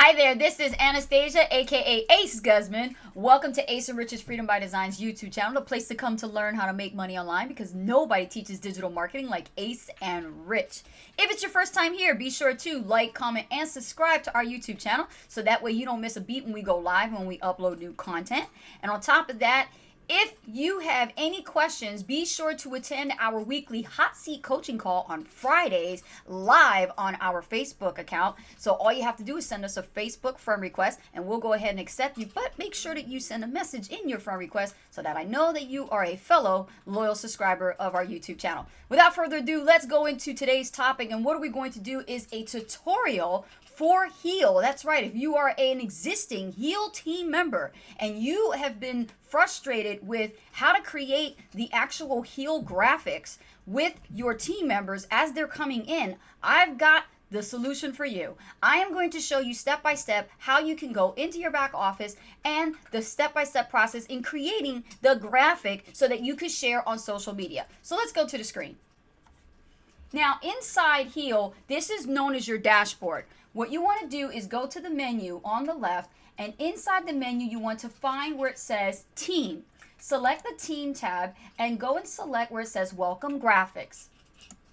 Hi there, this is Anastasia, aka Ace Guzman. Welcome to Ace and Rich's Freedom by Design's YouTube channel, a place to come to learn how to make money online because nobody teaches digital marketing like Ace and Rich. If it's your first time here, be sure to like, comment, and subscribe to our YouTube channel so that way you don't miss a beat when we go live, when we upload new content. And on top of that, if you have any questions, be sure to attend our weekly hot seat coaching call on Fridays live on our Facebook account. So all you have to do is send us a Facebook friend request and we'll go ahead and accept you. But make sure that you send a message in your friend request so that I know that you are a fellow loyal subscriber of our YouTube channel. Without further ado, let's go into today's topic. And what are we going to do is a tutorial for Heal. That's right. If you are an existing Heal team member and you have been frustrated with how to create the actual Heal graphics with your team members as they're coming in, I've got the solution for you. I am going to show you step by step how you can go into your back office and the step-by-step process in creating the graphic so that you can share on social media. So let's go to the screen. Now inside Heal, this is known as your dashboard. What you want to do is go to the menu on the left, and inside the menu you want to find where it says Team. Select the Team tab and go and select where it says Welcome Graphics.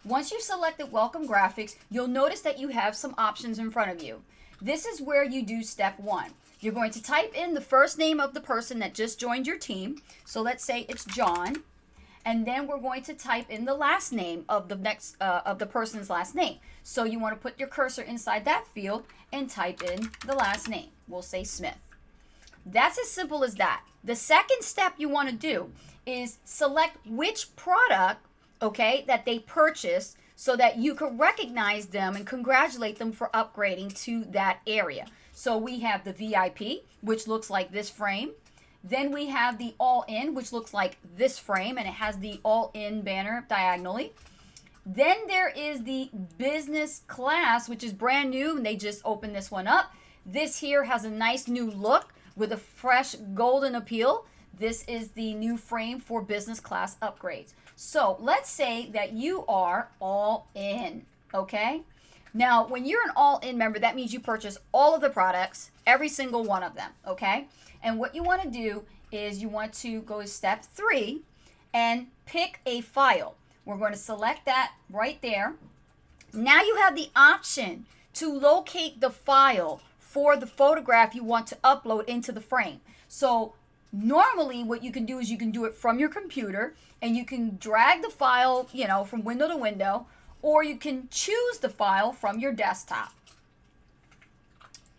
Once you've selected Welcome Graphics, you'll notice that you have some options in front of you. This is where you do step one. You're going to type in the first name of the person that just joined your team. So let's say it's John. And then we're going to type in the last name of the person's last name. So you want to put your cursor inside that field and type in the last name. We'll say Smith. That's as simple as that. The second step you want to do is select which product, okay, that they purchased so that you can recognize them and congratulate them for upgrading to that area. So we have the VIP, which looks like this frame. Then we have the all-in, which looks like this frame, and it has the all-in banner diagonally. Then there is the business class, which is brand new, and they just opened this one up. This here has a nice new look with a fresh golden appeal. This is the new frame for business class upgrades. So let's say that you are all in, okay? Now, when you're an all-in member, that means you purchase all of the products, every single one of them, okay? And what you want to do is you want to go to step 3 and pick a file. We're going to select that right there. Now you have the option to locate the file for the photograph you want to upload into the frame. So normally what you can do is you can do it from your computer and you can drag the file, you know, from window to window, or you can choose the file from your desktop.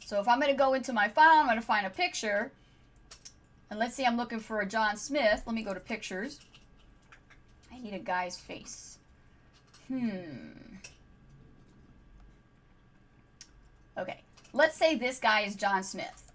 So if I'm going to go into my file, I'm going to find a picture. And let's say I'm looking for a John Smith. Let me go to pictures. I need a guy's face. Okay. Let's say this guy is John Smith.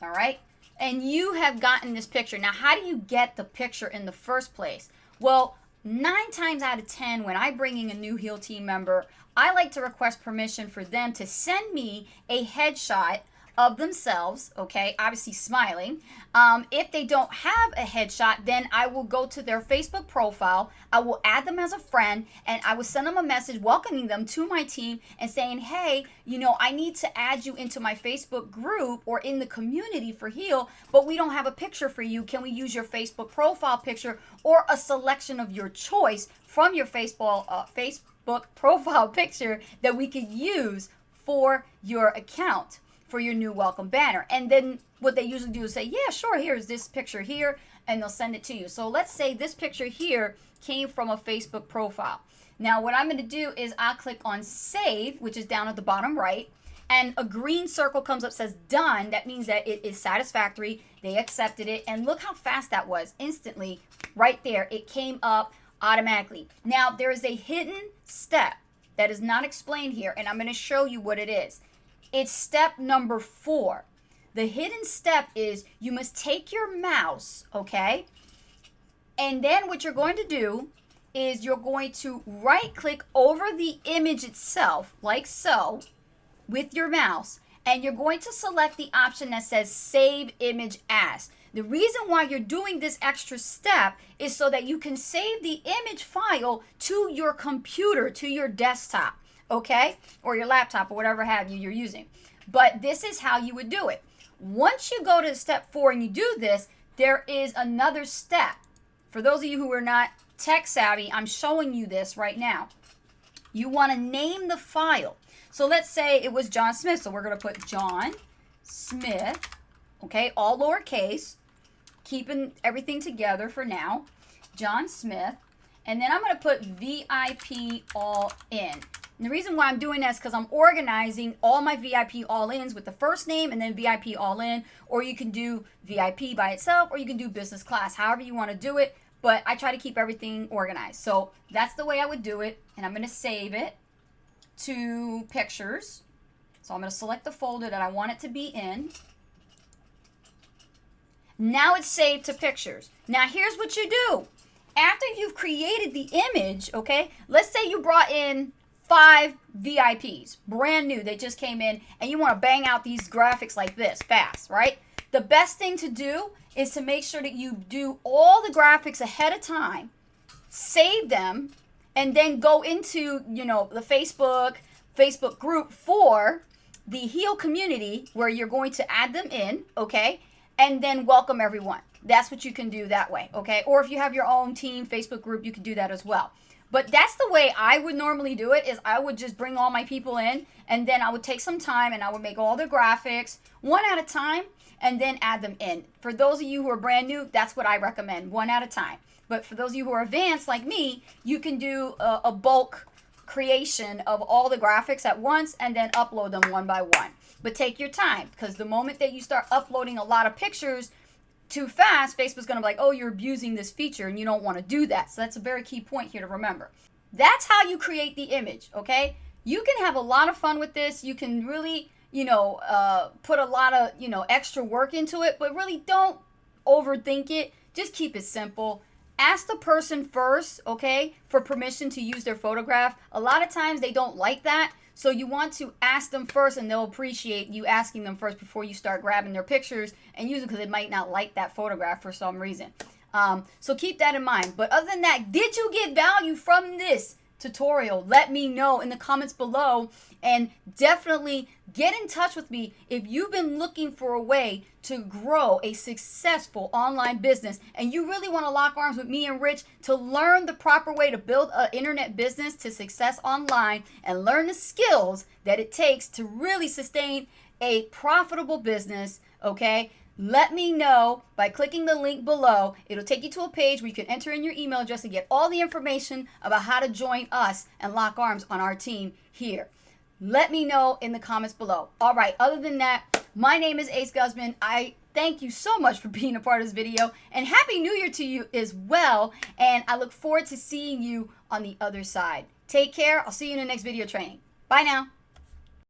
All right. And you have gotten this picture. Now, how do you get the picture in the first place? Well, 9 times out of 10, when I bring in a new Heal team member, I like to request permission for them to send me a headshot of themselves, okay, obviously smiling. If they don't have a headshot, then I will go to their Facebook profile, I will add them as a friend, and I will send them a message welcoming them to my team and saying, hey, you know, I need to add you into my Facebook group or in the community for Heal, but we don't have a picture for you. Can we use your Facebook profile picture or a selection of your choice from your Facebook profile picture that we could use for your account, for your new welcome banner? And then what they usually do is say, yeah, sure, here's this picture here, and they'll send it to you. So let's say this picture here came from a Facebook profile. Now what I'm going to do is I'll click on save, which is down at the bottom right, and a green circle comes up, says done. That means that it is satisfactory. They accepted it, and look how fast that was. Instantly, right there, it came up automatically. Now there is a hidden step that is not explained here, and I'm going to show you what it is. It's step number 4. The hidden step is you must take your mouse, okay? And then what you're going to do is you're going to right click over the image itself, like so, with your mouse. And you're going to select the option that says Save Image As. The reason why you're doing this extra step is so that you can save the image file to your computer, to your desktop, okay? Or your laptop or whatever have you're using. But this is how you would do it. Once you go to step 4 and you do this, there is another step. For those of you who are not tech savvy, I'm showing you this right now. You want to name the file. So let's say it was John Smith. So we're going to put John Smith, okay, all lowercase, keeping everything together for now. John Smith. And then I'm going to put VIP all in. And the reason why I'm doing that is because I'm organizing all my VIP all-ins with the first name and then VIP all-in. Or you can do VIP by itself, or you can do business class, however you want to do it. But I try to keep everything organized. So that's the way I would do it. And I'm going to save it to pictures. So I'm going to select the folder that I want it to be in. Now it's saved to pictures. Now here's what you do. After you've created the image, okay, let's say you brought in 5 VIPs, brand new, they just came in, and you want to bang out these graphics like this fast, right? The best thing to do is to make sure that you do all the graphics ahead of time, save them, and then go into, the Facebook group for the Heal community where you're going to add them in, okay, and then welcome everyone. That's what you can do that way, okay? Or if you have your own team Facebook group, you can do that as well. But that's the way I would normally do it, is I would just bring all my people in, and then I would take some time and I would make all the graphics one at a time and then add them in. For those of you who are brand new, that's what I recommend, one at a time. But for those of you who are advanced like me, you can do a bulk creation of all the graphics at once and then upload them one by one. But take your time, because the moment that you start uploading a lot of pictures too fast, Facebook's going to be like, oh, you're abusing this feature, and you don't want to do that. So that's a very key point here to remember. That's how you create the image, okay? You can have a lot of fun with this. You can really, put a lot of, extra work into it, but really don't overthink it. Just keep it simple. Ask the person first, okay, for permission to use their photograph. A lot of times they don't like that. So you want to ask them first, and they'll appreciate you asking them first before you start grabbing their pictures and use them, because they might not like that photograph for some reason. So keep that in mind. But other than that, did you get value from this tutorial? Let me know in the comments below, and definitely get in touch with me if you've been looking for a way to grow a successful online business and you really want to lock arms with me and Rich to learn the proper way to build an internet business to success online and learn the skills that it takes to really sustain a profitable business, okay? Let me know by clicking the link below. It'll take you to a page where you can enter in your email address and get all the information about how to join us and lock arms on our team here. Let me know in the comments below. All right, other than that, my name is Ace Guzman. I thank you so much for being a part of this video, and Happy New Year to you as well. And I look forward to seeing you on the other side. Take care. I'll see you in the next video training. Bye now.